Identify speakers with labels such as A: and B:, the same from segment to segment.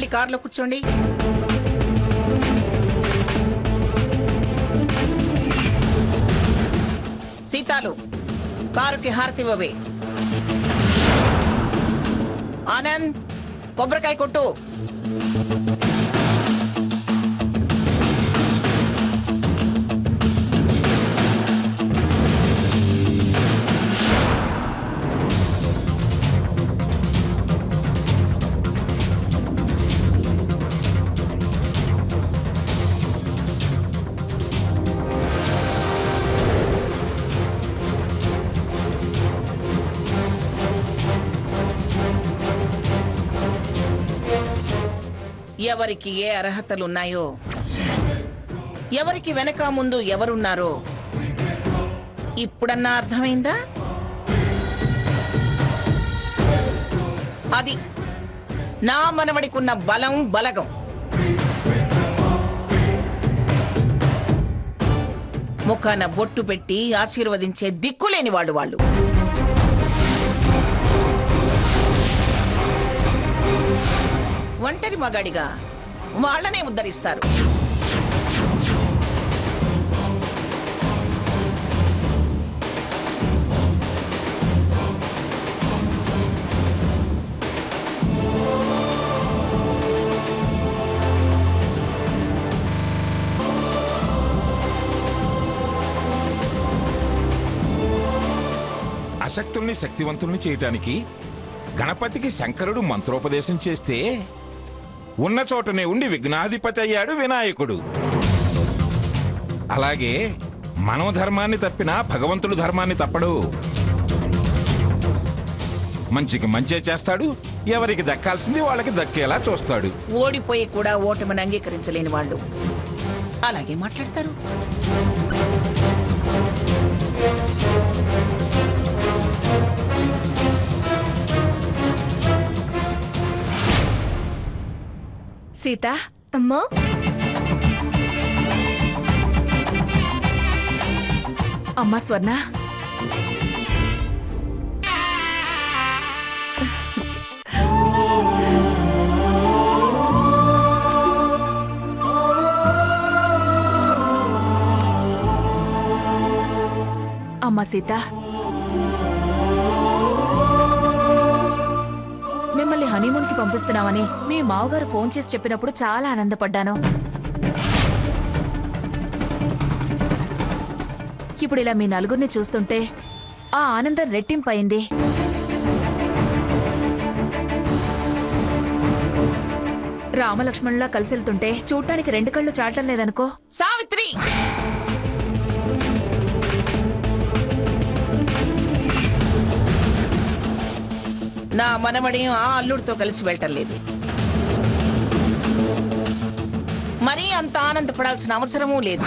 A: వెళ్ళి కారులో కూర్చోండి. సీతాలు, కారుకి హారతి ఇవ్వవే. ఆనంద్, కొబ్బరికాయ కొట్టు. ఎవరికి ఏ అర్హతలున్నాయో, ఎవరికి వెనక ముందు ఎవరున్నారో ఇప్పుడన్నా అర్థమైందా? అది నా మనవడికున్న బలం, బలగం. ముఖాన బొట్టు పెట్టి ఆశీర్వదించే దిక్కులేని వాళ్ళు. ఒంటరి మగాడిగా వాళ్ళనే ఉద్ధరిస్తారు.
B: అశక్తుల్ని శక్తివంతుల్ని చేయటానికి గణపతికి శంకరుడు మంత్రోపదేశం చేస్తే ఉన్న చోటనే ఉండి విఘ్నాధిపతి అయ్యాడు వినాయకుడు. అలాగే మనం ధర్మాన్ని తప్పినా భగవంతుడు ధర్మాన్ని తప్పడు. మంచికి మంచే చేస్తాడు, ఎవరికి దక్కాల్సింది వాళ్ళకి దక్కేలా చూస్తాడు.
A: ఓడిపోయి కూడా ఓటమిని అంగీకరించలేని వాళ్ళు అలాగే మాట్లాడతారు.
C: సీత, అమ్మా, అమ్మా స్వర్ణ, అమ్మా సీత, మిమ్మల్ని హనీమూన్కి పంపిస్తున్నామని మీ మావగారు ఫోన్ చేసి చెప్పినప్పుడు చాలా ఆనందపడ్డాను. ఇప్పుడు ఇలా మీ నలుగురిని చూస్తుంటే ఆ ఆనందం రెట్టింపయింది. రామలక్ష్మణులా కలిసి వెళ్తుంటే చూడటానికి రెండు కళ్ళు చాటం లేదనుకో.
A: సావిత్రి, నా మనవడి ఆ అల్లుడితో కలిసి వెళ్ళటం లేదు. మరీ అంత ఆనందపడాల్సిన అవసరమూ లేదు.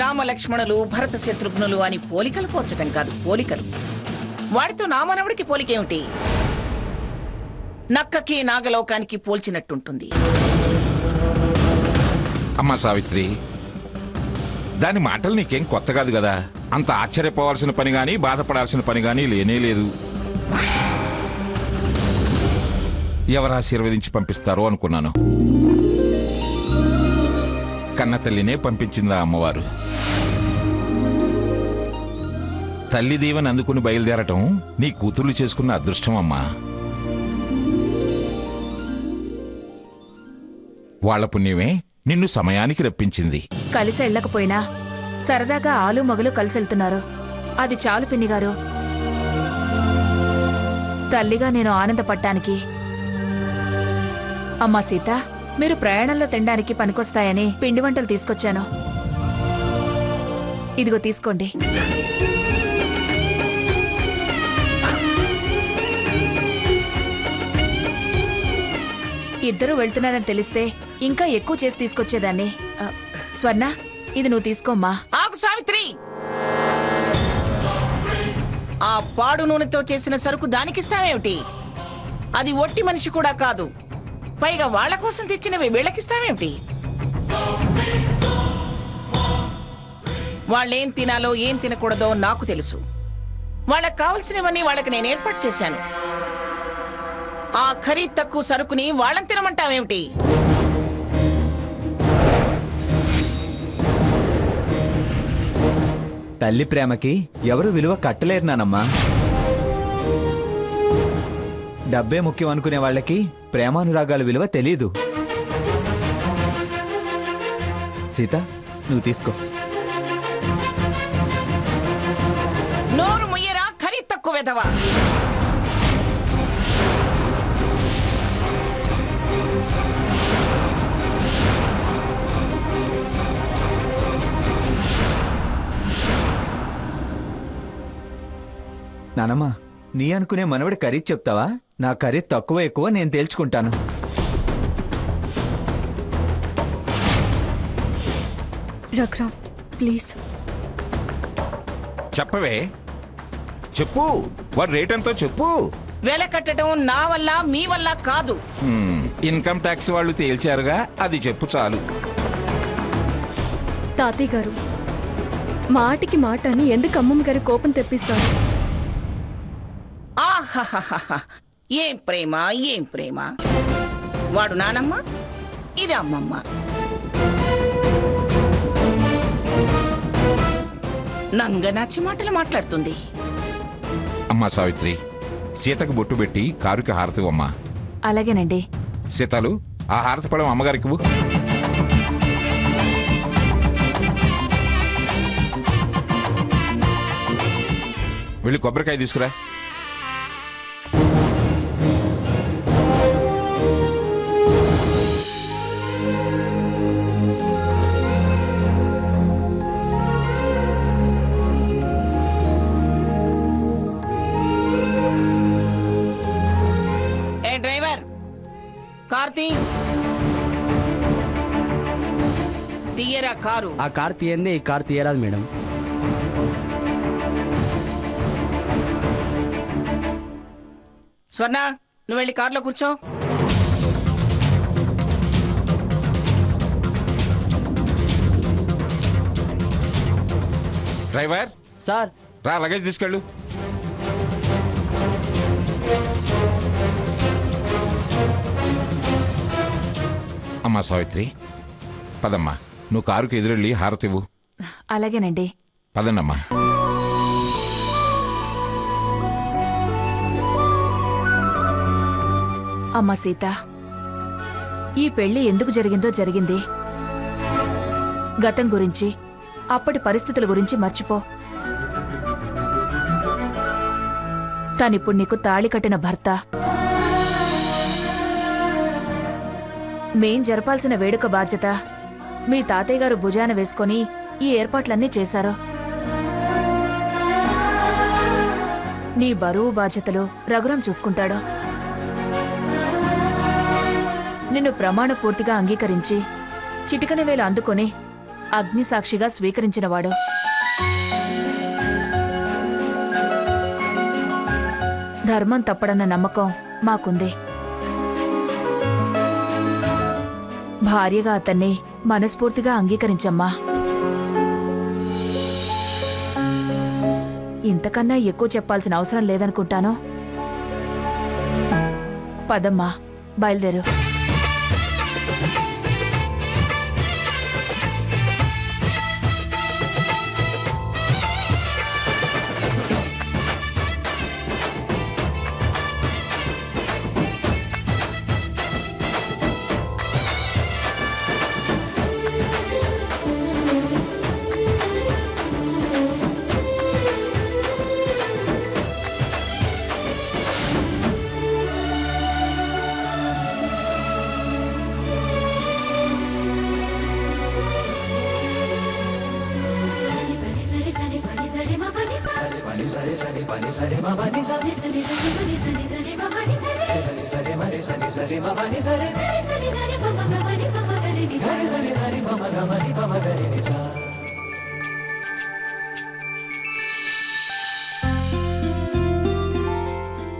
A: రామలక్ష్మణులు, భరత శత్రుఘ్నులు అని పోలికలు పోల్చటం కాదు, పోలికలు. వాడితో నా మనవడికి పోలికేమిటి? నక్కకి నాగలోకానికి పోల్చినట్టుంటుంది.
B: అమ్మా సావిత్రి, దాని మాటలు నీకేం కొత్త కాదు కదా. అంత ఆశ్చర్యపోవాల్సిన పని గాని బాధపడాల్సిన పని గాని లేనేలేదు. ఎవరు ఆశీర్వదించి పంపిస్తారో అనుకున్నాను. కన్న తల్లినే పంపించిందా అమ్మవారు. తల్లి దీవెని అందుకుని బయలుదేరటం నీ కూతుర్లు చేసుకున్న అదృష్టం అమ్మా. వాళ్ల పుణ్యమే నిన్ను సమయానికి రప్పించింది.
C: కలిసి వెళ్ళకపోయినా సరదాగా ఆలు మగలు కలిసి వెళ్తున్నారు. అది చాలు పిన్నిగారు. తల్లిగా నేను ఆనందపడ్డానికి. అమ్మా సీత, మీరు ప్రయాణంలో తినడానికి పనికొస్తాయని పిండి వంటలు తీసుకొచ్చాను. ఇదిగో తీసుకోండి. ఇద్దరూ వెళ్తున్నారని తెలిస్తే ఇంకా ఎక్కువ చేసి తీసుకొచ్చేదాన్ని. స్వర్ణ, ఇది నువ్వు తీసుకోమ్మా.
A: ఆగు సావిత్రి, ఆ పాడు నూనెతో చేసిన సరుకు దానికిస్తావేమిటి? అది ఒట్టి మనిషి కూడా కాదు. పైగా వాళ్ల కోసం తెచ్చినవి వీళ్ళకిస్తావేమిటి? వాళ్ళేం తినాలో ఏం తినకూడదో నాకు తెలుసు. వాళ్ళకి కావలసినవన్నీ వాళ్ళకి నేను ఏర్పాటు చేశాను. ఆ ఖరీదు తక్కువ సరుకుని వాళ్ళని తినమంటావేమిటి?
D: తల్లి ప్రేమకి ఎవరు విలువ కట్టలేరు నానమ్మా. డబ్బే ముఖ్యం అనుకునే వాళ్ళకి ప్రేమానురాగాల విలువ తెలీదు. సీత, నువ్వు తీసుకో.
A: నోరు ముయ్యరా ఖరీదు తక్కువ వెధవా.
D: నానమ్మా, నీ అనుకునే మనవడి ఖరీదు చెప్తావా? నా ఖరీదు తక్కువ ఎక్కువ నేను తేల్చుకుంటాను.
E: రఘురామ్, ప్లీజ్.
B: చెప్పవే, చెప్పు. వాడు రేట్ ఎంతో చెప్పు.
A: వెల కట్టడం నా వల్ల మీ వల్ల కాదు.
B: ఇన్కమ్ ట్యాక్స్ వాళ్ళు తేల్చారుగా, అది చెప్పు చాలు.
E: తాతయ్య గారు, మాటికి మాట అని ఎందుకు అమ్మమ్మ గారి కోపం తెప్పిస్తారు?
A: ఆహాహాహా, ఏం ప్రేమ, ఏం ప్రేమ. వాడు నానమ్మ, ఇది అమ్మమ్మ. నంగనాచి మాటలు మాట్లాడుతుంది.
B: అమ్మా సావిత్రి, సీతకు బొట్టు పెట్టి కారుకి హారతివమ్మా.
C: అలాగేనండి.
B: సీతాలు, ఆ హారతి పడం అమ్మగారికి ఇవ్వు. వెళ్ళి కొబ్బరికాయ తీసుకురా.
A: డ్రైవర్, కార్తీ తీయరా కారు.
F: ఆ కార్ తీయందే ఈ కార్ తీయరాదు మేడం.
A: స్వర్ణ, నువ్వు వెళ్ళి కారులో కూర్చో.
B: డ్రైవర్
F: సార్,
B: రా, లగేజ్ తీసుకెళ్ళు. అమ్మా సావిత్రి, పదమ్మా. నువ్వు కారుకి ఎదురెళ్ళి హారతివ్వు.
C: అలాగేనండి.
B: పదండమ్మా.
C: అమ్మా సీత, ఈ పెళ్లి ఎందుకు జరిగిందో జరిగింది. గతం గురించి, అప్పటి పరిస్థితుల గురించి మర్చిపో. తనిప్పుడు నీకు తాళి కట్టిన భర్త. మేం జరపాల్సిన వేడుక బాధ్యత మీ తాతయ్య గారు భుజాన వేసుకొని ఈ ఏర్పాట్లన్నీ చేశారు. నీ బరువు బాధ్యతలు రఘురాం చూసుకుంటాడు. నిన్ను ప్రమాణ పూర్తిగా అంగీకరించి చిటికన వేలు అందుకొని అగ్నిసాక్షిగా స్వీకరించినవాడు. ధర్మం తప్పడన్న నమ్మకం మాకుంది. భార్యగా అతన్ని మనస్ఫూర్తిగా అంగీకరించమ్మా. ఇంతకన్నా ఎక్కువ చెప్పాల్సిన అవసరం లేదనుకుంటాను. పదమ్మా, బయలుదేరు.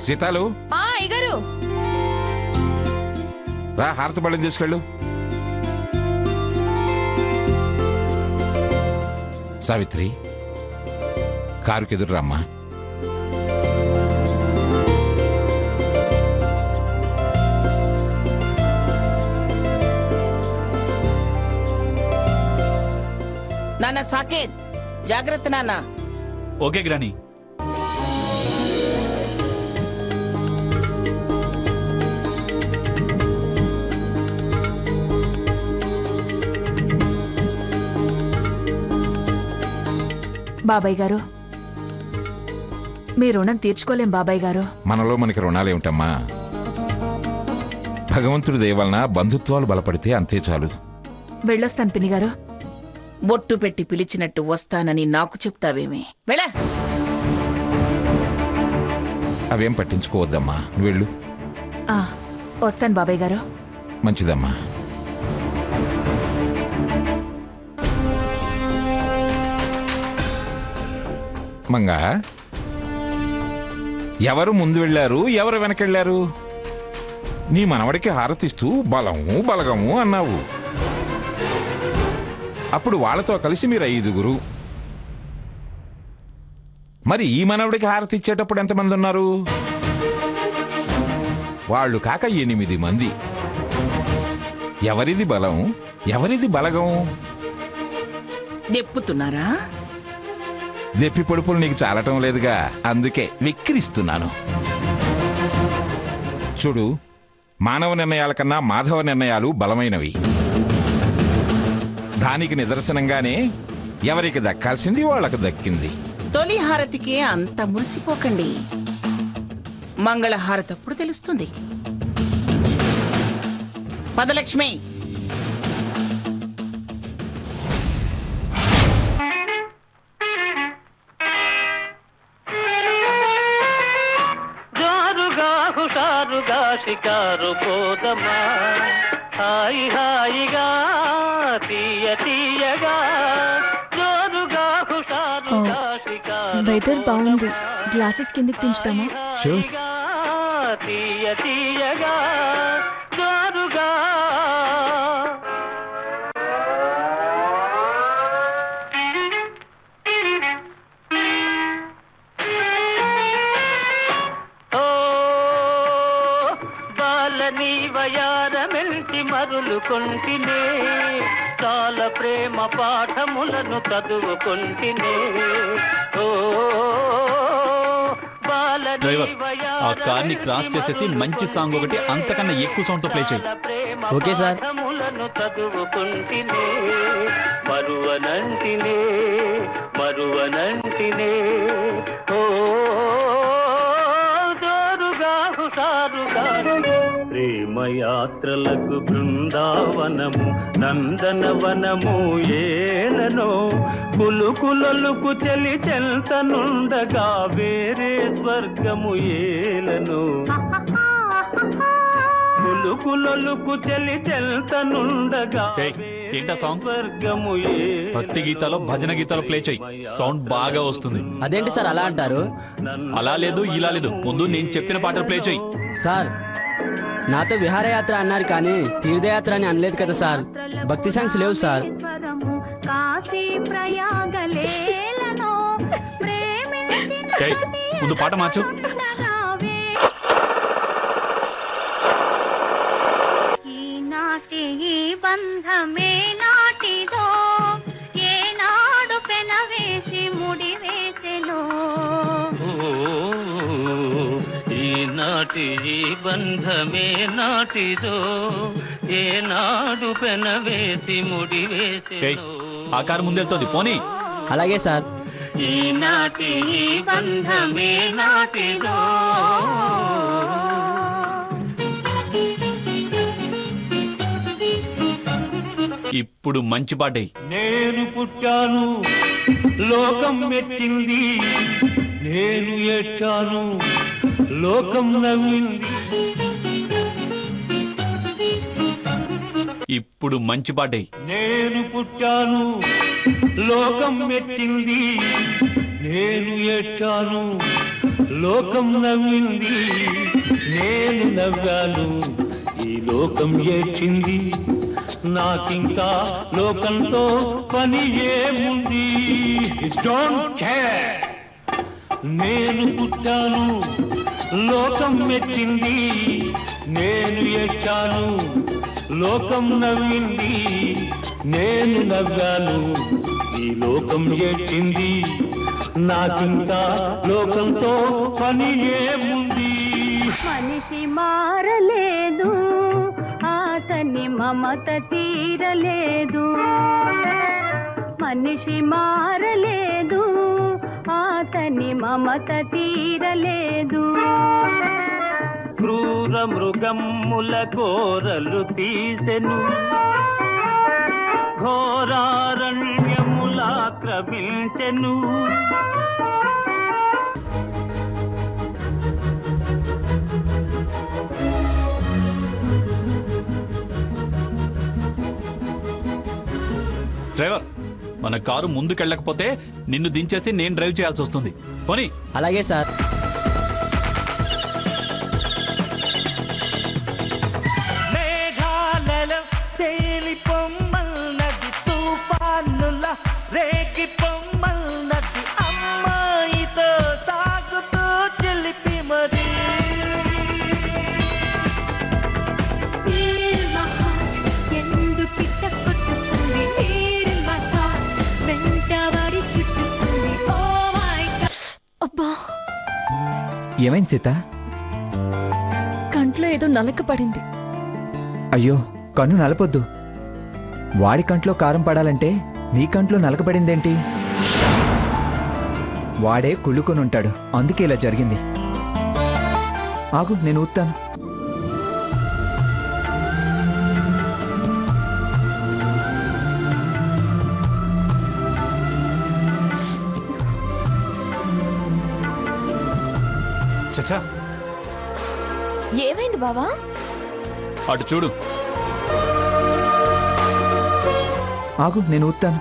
B: సీతాలు,
C: అయ్యగారు,
B: రా, హారతి పళ్ళని తీసుకెళ్ళు. సావిత్రి, కారుకి ఎదురు రమ్మా.
A: నాన్న సాకేత్, జాగ్రత్త నాన్న.
G: ఓకే గ్రాని.
C: బాబాయ్ గారు, మీ రుణం తీర్చుకోలేం బాబాయ్ గారు.
B: మనలో మనకి రుణాలేమిటమ్మా? భగవంతుడి దయ వలన బంధుత్వాలు బలపడితే అంతే చాలు.
C: వెళ్ళొస్తాను పిన్ని గారు.
A: బొట్టు పెట్టి పిలిచినట్టు వస్తానని నాకు చెప్తావేమి? వెళ్ళ.
B: అవేం పట్టించుకోవద్దమ్మా, నువ్వు వెళ్ళు.
C: ఆ, వస్తాను బాబాయ్ గారు.
B: మంచిదమ్మా. మంగా, ఎవరు ముందు వెళ్ళారు, ఎవరు వెనకెళ్ళారు? నీ మనవడికి హారతిస్తూ బలము బలగము అన్నావు. అప్పుడు వాళ్ళతో కలిసి మీరు 5గురు. మరి ఈ మనవడికి హారతి ఇచ్చేటప్పుడు ఎంతమంది ఉన్నారు? వాళ్ళు కాక 8 మంది. ఎవరిది బలం, ఎవరిది బలగం?
A: దెప్పుతున్నారా?
B: దెప్పి పొడుపులు నీకు చాలటం లేదుగా, అందుకే విక్కిరిస్తున్నాను. చూడు, మానవ నిర్ణయాల కన్నా మాధవ నిర్ణయాలు బలమైనవి. దానికి నిదర్శనంగానే ఎవరికి దక్కాల్సింది వాళ్ళకు దక్కింది.
A: తొలి హారతికి అంత మురిసిపోకండి. మంగళ హారతప్పుడు తెలుస్తుంది. పదలక్ష్మి,
H: హుషారుగా షికారు పోదమా, హాయి హాయిగా తీయ తీయగా, జోరుగా హుషారుగా షికారు
E: వెదర్ బాగుంది, గ్లాసెస్ కిందికి దించుతామా?
D: షూర్.
H: తీయ తీయగా, జోరుగా. వయారమెల్చి మరులుకొంటినే, చాలా ప్రేమ పాఠములను చదువుకొంటినే.
G: డ్రైవర్, ఆ కార్ని క్రాస్ చేసేసి మంచి సాంగ్ ఒకటి అంతకన్నా ఎక్కువ సౌండ్ తో ప్లే చేయి.
F: Okay sir.
H: చదువుకుంటినే, మరువనంటినే మరువనంటినే. ఓ జోరుగా హుషారుగా ప్రేమయాత్రలకు బృందావనము నందనవనము ఏలనో, కులుకులొలుకు చెలి చెల్తనుండగా వేరే స్వర్గము ఏలనో. కులుకులొలుకు చెలి చెల్తనుండగా
G: ఏంటా సాంగ్?
H: స్వర్గము
G: భక్తి గీతాలో భజన గీతాలో ప్లే చేయి, సౌండ్ బాగా వస్తుంది.
F: అదేంటి సార్ అలా అంటారు?
G: అలా లేదు ఇలా లేదు, ముందు నేను చెప్పిన పాటలు ప్లే చేయి.
F: సార్, నాతో విహారయాత్ర అన్నారు కానీ తీర్థయాత్ర అని అనలేదు కదా సార్. భక్తి సాంగ్స్ లేవు సార్.
G: ముందు పాట మార్చు.
I: బంధమే నాటిదో, ఏనాడు పెనవేసి ముడి వేసెలో.
H: ఈనాటి ఈ బంధమే నాటిదో, ఏనాడు పెనవేసి ముడి వేసెలో.
G: ఆ కారు ముందెళ్తుంది, పోనీ.
F: అలాగే సార్.
H: ఈనాటి ఈ బంధమే నాటిదో.
G: ఇప్పుడు మంచి పాటే.
H: నేను పుట్టాను లోకం మెచ్చింది, నేను ఏడ్చాను లోకం నవ్వింది.
G: ఇప్పుడు మంచి పాటే.
H: నేను పుట్టాను లోకం మెచ్చింది, నేను ఏడ్చాను లోకం నవ్వింది. నేను నవ్వాను ఈ లోకం ఏడ్చింది, నాకింకా లోకంతో పని ఏముంది. Don't care. నేను పుట్టాను లోకం మెచ్చింది, నేను ఏడ్చాను లోకం నవ్వింది. నేను నవ్వాను ఈ లోకం ఏడ్చింది, నాకింకా లోకంతో పని ఏముంది?
I: మనిషి మారలేదు, అతని మమత తీరలేదు. మనిషి మారలేదు, అతని మమత తీరలేదు.
H: క్రూర మృగమ్ముల కోరలు తీసెను, ఘోరారణ్యములాక్రమించెను.
G: డ్రైవర్, మన కారు ముందుకెళ్ళకపోతే నిన్ను దించేసి నేను డ్రైవ్ చేయాల్సి వస్తుంది. పోనీ.
F: అలాగే సార్.
H: మేఘాలలో తేలి పొమ్మన్నది, తుఫానుల రేగి పొమ్మన్నది, అమ్మాయితో సాగుతూ చెలిపి మరి.
E: అబ్బా,
D: ఏమైంది సీత?
E: కంట్లో ఏదో నలక పడింది.
D: అయ్యో, కన్ను నలపొద్దు. వాడి కంట్లో కారం పడాలంటే నీ కంట్లో నలకపడిందేంటి? వాడే కుళ్ళుకొనుంటాడు, అందుకే ఇలా జరిగింది. ఆగు, నేను ఊతాను.
G: చచ్చా,
C: ఏమైంది బావా?
G: అటు చూడు.
D: ఆగు, నేను ఊతాను.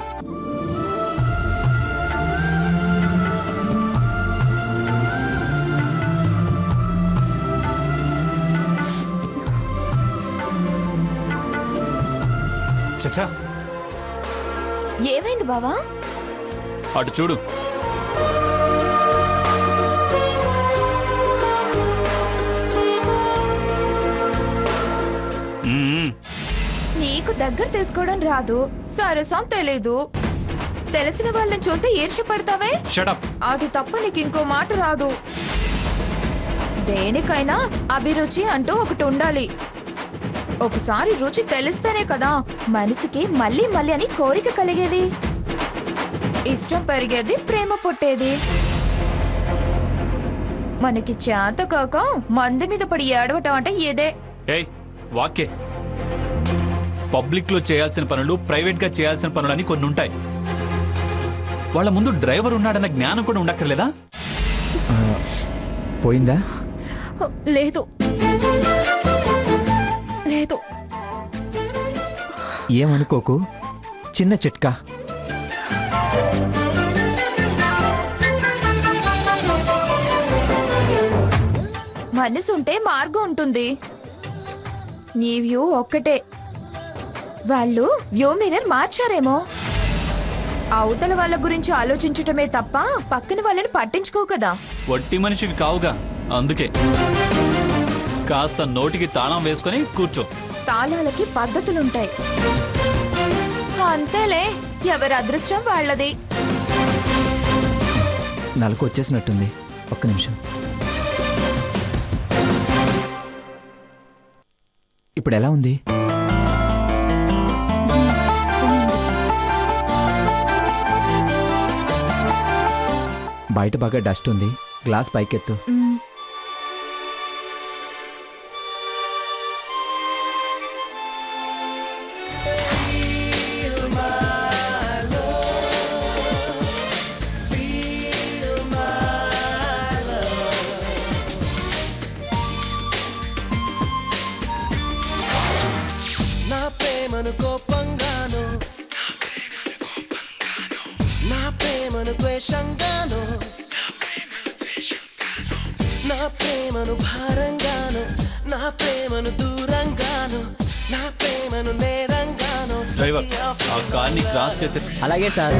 G: చచ్చా,
C: ఏమైంది బావా?
G: అటు చూడు.
C: నీకు దగ్గర తీసుకోవడం రాదు, సరసం తెలీదు. తెలిసిన వాళ్ళని చూసి ఈర్ష్య పడతావే,
G: షట్ అప్.
C: అది తప్ప నీకు ఇంకో మాట రాదు. దేనికైనా అభిరుచి అంటూ ఒకటి ఉండాలి. ఒకసారి రుచి తెలిస్తేనే కదా మనిషికి మళ్ళీ మళ్ళీ అని కోరిక కలిగేది, ఇష్టం పెరిగేది, ప్రేమ పుట్టేది. మనకి చేత కాక మంది మీద పడి ఏడవటం అంటే ఇదే.
G: ఏయ్, వాక్యే. పబ్లిక్ లో చేయాల్సిన పనులు ప్రైవేట్ గా చేయాల్సిన పనులు అని కొన్ని ఉంటాయి. వాళ్ళ ముందు డ్రైవర్ ఉన్నాడన్న జ్ఞానం కూడా ఉండక్కర్లేదా?
D: పోయిందా?
E: లేదు లేదు.
D: ఏమనుకోకు, చిన్న చిట్కా.
C: మనసుంటే మార్గం ఉంటుంది. నీ వ్యూ ఒక్కటే, వాళ్ళు వ్యూ మిర్రర్ మార్చారేమో. అవతల వాళ్ళ గురించి ఆలోచించటమే తప్ప పక్కన వాళ్ళని పట్టించుకో కదా.
G: వట్టి మనిషివి కావుగా, అందుకే కాస్త నోటికి తాళం వేసుకొని కూర్చో.
C: తాళాలకి పద్ధతులుంటాయి. అంతేలే, ఎవరి అదృష్టం వాళ్ళది.
D: నలుకు వచ్చేసినట్టుంది, ఒక్క నిమిషం. ఇప్పుడు ఎలా ఉంది? బయట బాగా డస్ట్ ఉంది, గ్లాస్ పైకెత్తు.
J: నా ప్రేమను కోపంగాను, నా ప్రేమను ద్వేషంగాను, నా ప్రేమను భారంగాను, నా ప్రేమను దూరంగాను, నా ప్రేమను నేరంగాను.
G: డ్రైవర్, ఆ కార్ని క్రాస్ చేసే.
F: అలాగే సార్.